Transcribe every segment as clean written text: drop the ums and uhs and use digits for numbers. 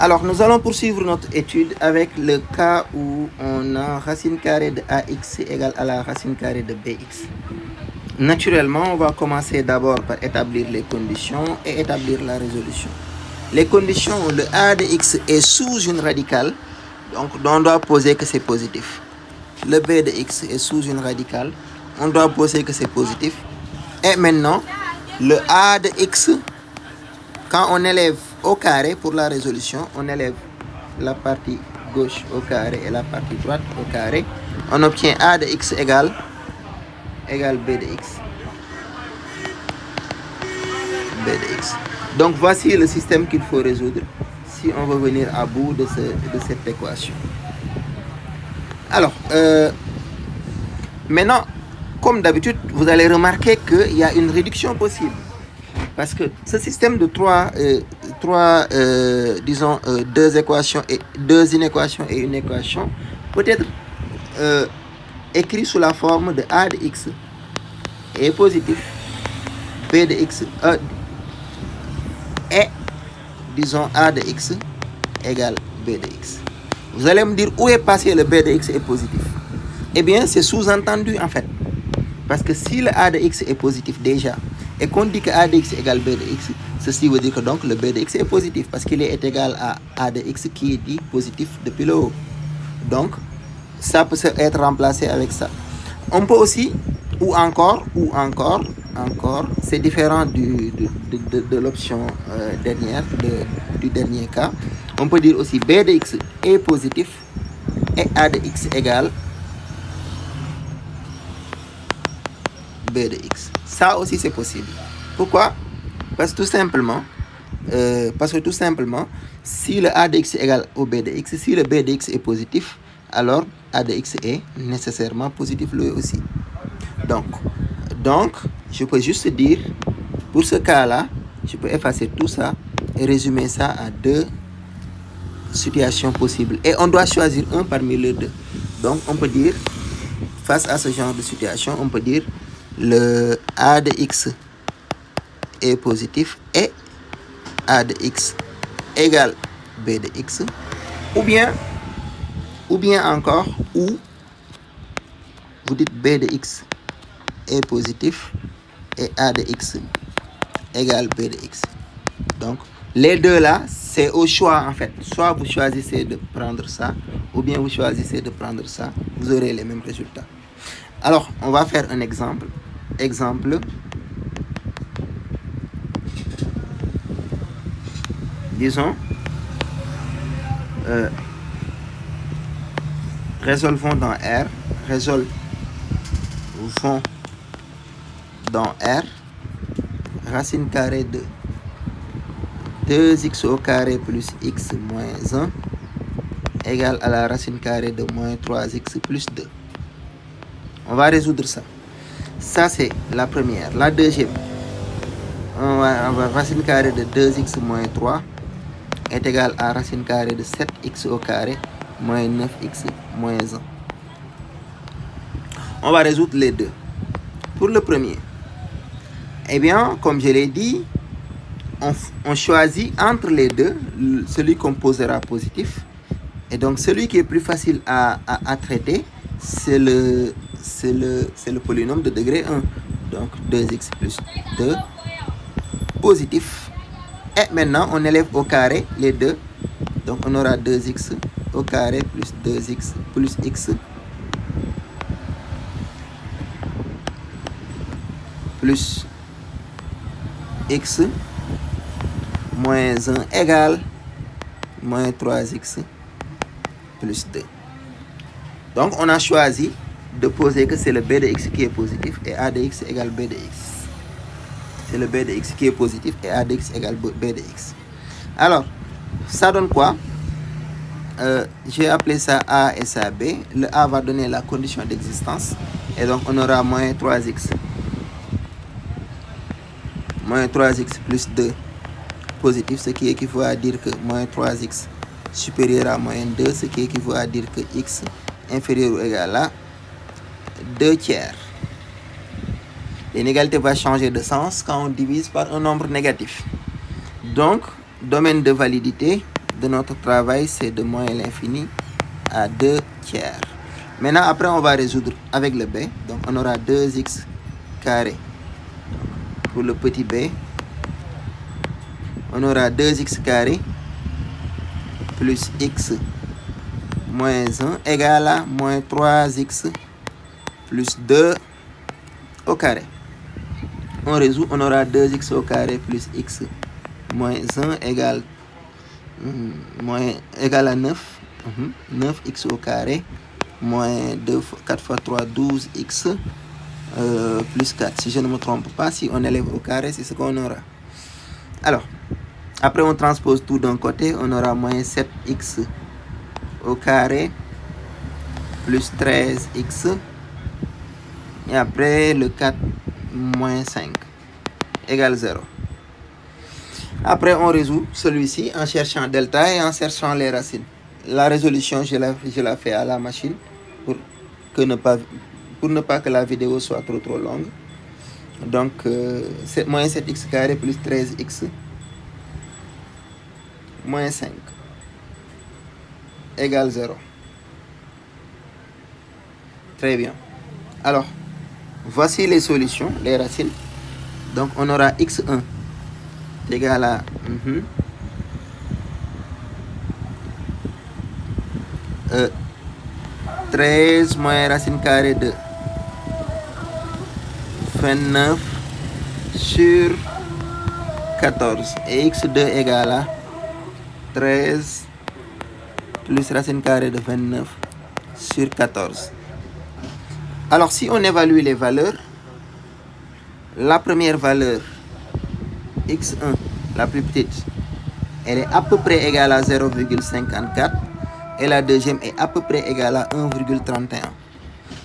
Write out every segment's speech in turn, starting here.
Alors, nous allons poursuivre notre étude avec le cas où on a racine carrée de AX égale à la racine carrée de BX. Naturellement, on va commencer d'abord par établir les conditions et établir la résolution. Les conditions, le A de X est sous une radicale, donc on doit poser que c'est positif. Le B de X est sous une radicale, on doit poser que c'est positif. Et maintenant, le A de X, quand on élève au carré pour la résolution, on élève la partie gauche au carré et la partie droite au carré. On obtient A de X égale B de X. B de X. Donc voici le système qu'il faut résoudre si on veut venir à bout de cette équation. Alors, maintenant, comme d'habitude, vous allez remarquer qu'il y a une réduction possible. Parce que ce système de deux inéquations et une équation peut être écrit sous la forme de A de X est positif, B de X et disons A de X égale B de X. Vous allez me dire où est passé le B de X est positif. Eh bien, c'est sous-entendu en fait. Parce que si le A de X est positif déjà, et qu'on dit que A de X égale B de X, ceci veut dire que donc le B de X est positif, parce qu'il est égal à A de X qui est dit positif depuis le haut. Donc, ça peut être remplacé avec ça. On peut aussi, ou encore, c'est différent de l'option dernière, du dernier cas. On peut dire aussi B de X est positif et A de X égale B de X. Ça aussi c'est possible. Pourquoi? Parce que tout simplement, si le A de X est égal au B de X, si le B de X est positif, alors A de X est nécessairement positif lui aussi. Donc, je peux juste dire, pour ce cas-là, je peux effacer tout ça et résumer ça à deux situations possibles. Et on doit choisir un parmi les deux. Donc, on peut dire, face à ce genre de situation, on peut dire le A de X est positif et A de X égale B de X. Ou bien encore, ou vous dites B de X est positif et A de X égale B de X. Donc, les deux là, c'est au choix en fait. Soit vous choisissez de prendre ça, ou bien vous choisissez de prendre ça. Vous aurez les mêmes résultats. Alors, on va faire un exemple. Disons, résolvons dans R. Racine carrée de 2x au carré plus x moins 1 égale à la racine carrée de moins 3x plus 2. On va résoudre ça. Ça, c'est la première. La deuxième, on va racine carrée de 2x moins 3 est égal à racine carrée de 7x au carré moins 9x moins 1. On va résoudre les deux. Pour le premier, eh bien, comme je l'ai dit, on choisit entre les deux celui qu'on posera positif. Et donc, celui qui est plus facile à traiter, c'est le polynôme de degré 1. Donc, 2x plus 2 positif. Et maintenant, on élève au carré les deux. Donc, on aura 2x au carré plus 2x plus x plus x moins 1 égale moins 3x plus 2. Donc, on a choisi de poser que c'est le B de X qui est positif et A de X égale B de X. C'est le B de X qui est positif et A de X égale B de X. Alors, ça donne quoi? J'ai appelé ça A et ça B. Le A va donner la condition d'existence. Et donc, on aura moins 3x. Moins 3x plus 2 positif, ce qui équivaut à dire que moins 3x supérieur à moins 2, ce qui équivaut à dire que x inférieur ou égal à 2 tiers. L'inégalité va changer de sens quand on divise par un nombre négatif. Donc, domaine de validité, de notre travail, c'est de moins l'infini à 2 tiers. Maintenant, après, on va résoudre avec le b. Donc, on aura 2x carré. Pour le petit b, on aura 2x carré plus x moins 1 égale à moins 3x plus 2 au carré. On résout, on aura 2x au carré plus x moins 1 égale à 9. 9x au carré moins 4 fois 3, 12x plus 4. Si je ne me trompe pas, si on élève au carré, c'est ce qu'on aura. Alors, après on transpose tout d'un côté, on aura moins 7x au carré plus 13x. Et après le 4 moins 5 égale 0. Après on résout celui-ci en cherchant delta et en cherchant les racines. La résolution, je la fais à la machine pour ne pas que la vidéo soit trop longue. Donc, moins 7x carré plus 13x moins 5 égale 0. Très bien. Alors, voici les solutions, les racines. Donc, on aura x1 égale à 13 moins racine carrée de 29 sur 14. Et x2 égale à 13 plus racine carrée de 29 sur 14. Alors, si on évalue les valeurs, la première valeur, x1, la plus petite, elle est à peu près égale à 0,54 et la deuxième est à peu près égale à 1,31.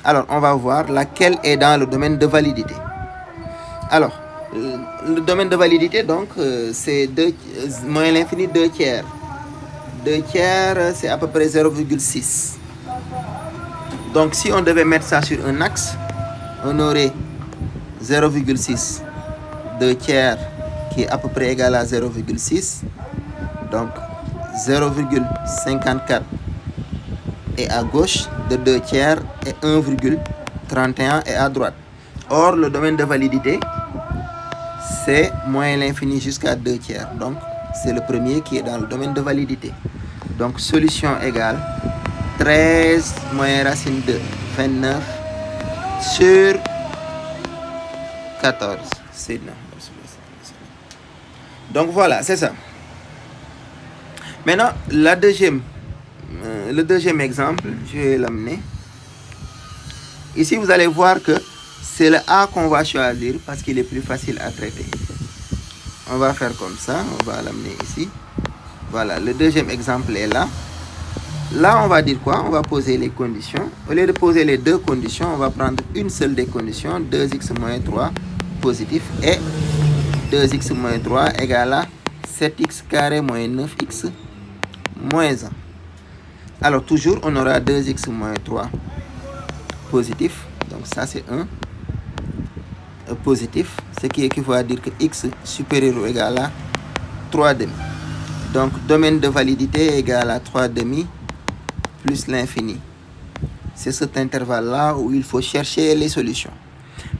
Alors, on va voir laquelle est dans le domaine de validité. Alors, le domaine de validité, donc, c'est moins l'infini 2 tiers. 2 tiers, c'est à peu près 0,6. Donc, si on devait mettre ça sur un axe, on aurait 0,6, 2 tiers, qui est à peu près égal à 0,6. Donc, 0,54 est à gauche de 2 tiers et 1,31 est à droite. Or, le domaine de validité, c'est moins l'infini jusqu'à 2 tiers. Donc, c'est le premier qui est dans le domaine de validité. Donc, solution égale 13 moins racine de 29 sur 14. C'est non. Donc, voilà, c'est ça. Maintenant, le deuxième exemple, je vais l'amener. Ici, vous allez voir que c'est le A qu'on va choisir parce qu'il est plus facile à traiter. On va faire comme ça, on va l'amener ici. Voilà, le deuxième exemple est là. Là, on va dire quoi? On va poser les conditions. Au lieu de poser les deux conditions, on va prendre une seule des conditions, 2x moins 3 positif et 2x moins 3 égale à 7x carré moins 9x moins 1. Alors, toujours, on aura 2x moins 3 positif. Donc, ça, c'est 1 positif. Ce qui équivaut à dire que x supérieur ou égal à 3 demi. Donc, domaine de validité égale à 3 demi plus l'infini. C'est cet intervalle-là où il faut chercher les solutions.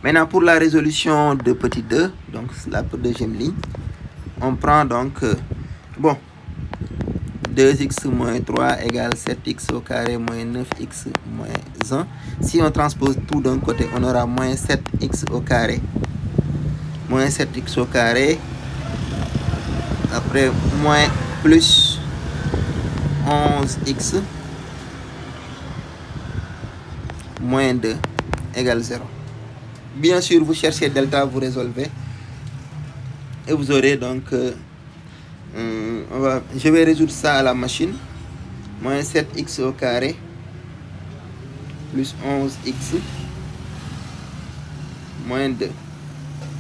Maintenant, pour la résolution de petit 2, donc la deuxième ligne, on prend donc, 2x moins 3 égale 7x au carré moins 9x moins 1. Si on transpose tout d'un côté, on aura moins 7x au carré. Moins 7x au carré. Après, moins plus 11x moins 2 égale 0. Bien sûr, vous cherchez delta, vous résolvez. Et vous aurez donc... je vais résoudre ça à la machine. Moins 7x au carré plus 11x moins 2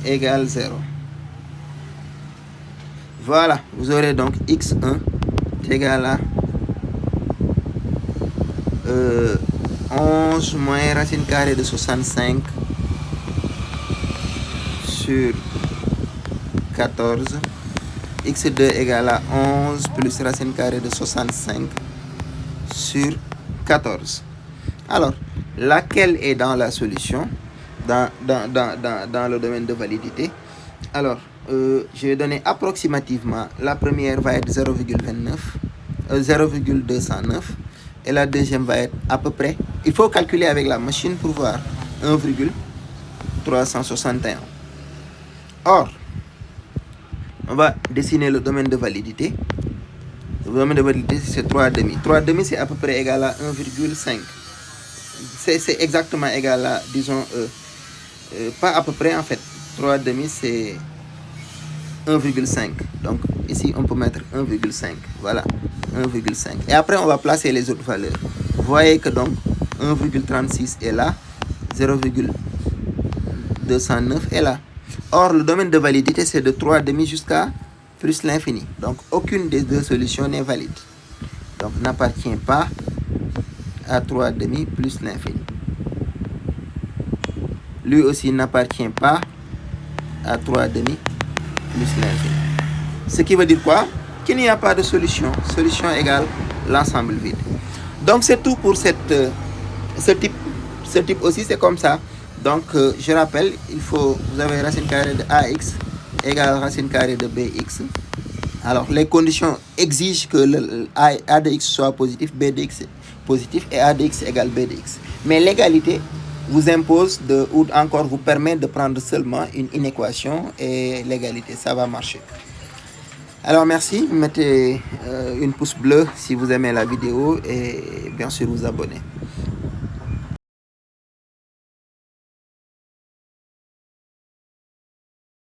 égale 0. Voilà, vous aurez donc x1 égale à 11 moins racine carrée de 65 sur 14 x2 égale à 11 plus racine carrée de 65 sur 14. Alors, laquelle est dans la solution, dans le domaine de validité? Alors, je vais donner approximativement, la première va être 0,209 et la deuxième va être à peu près, il faut calculer avec la machine pour voir, 1,361. Or, on va dessiner le domaine de validité. Le domaine de validité, c'est 3,5. 3,5, c'est à peu près égal à 1,5. C'est exactement égal à, disons, pas à peu près en fait. 3,5, c'est 1,5. Donc, ici, on peut mettre 1,5. Voilà, 1,5. Et après, on va placer les autres valeurs. Vous voyez que donc, 1,36 est là, 0,209 est là. Or, le domaine de validité, c'est de 3,5 jusqu'à plus l'infini. Donc, aucune des deux solutions n'est valide. Donc, n'appartient pas à 3,5 plus l'infini. Lui aussi n'appartient pas à 3,5 plus l'infini. Ce qui veut dire quoi? Qu'il n'y a pas de solution. Solution égale l'ensemble vide. Donc, c'est tout pour ce type. Ce type aussi, c'est comme ça. Donc, je rappelle, vous avez racine carrée de AX égale racine carrée de BX. Alors, les conditions exigent que le A de X soit positif, B de X positif et A de X égale B de X. Mais l'égalité vous impose ou encore vous permet de prendre seulement une inéquation et l'égalité, ça va marcher. Alors, merci. Mettez une pouce bleu si vous aimez la vidéo et bien sûr vous abonnez.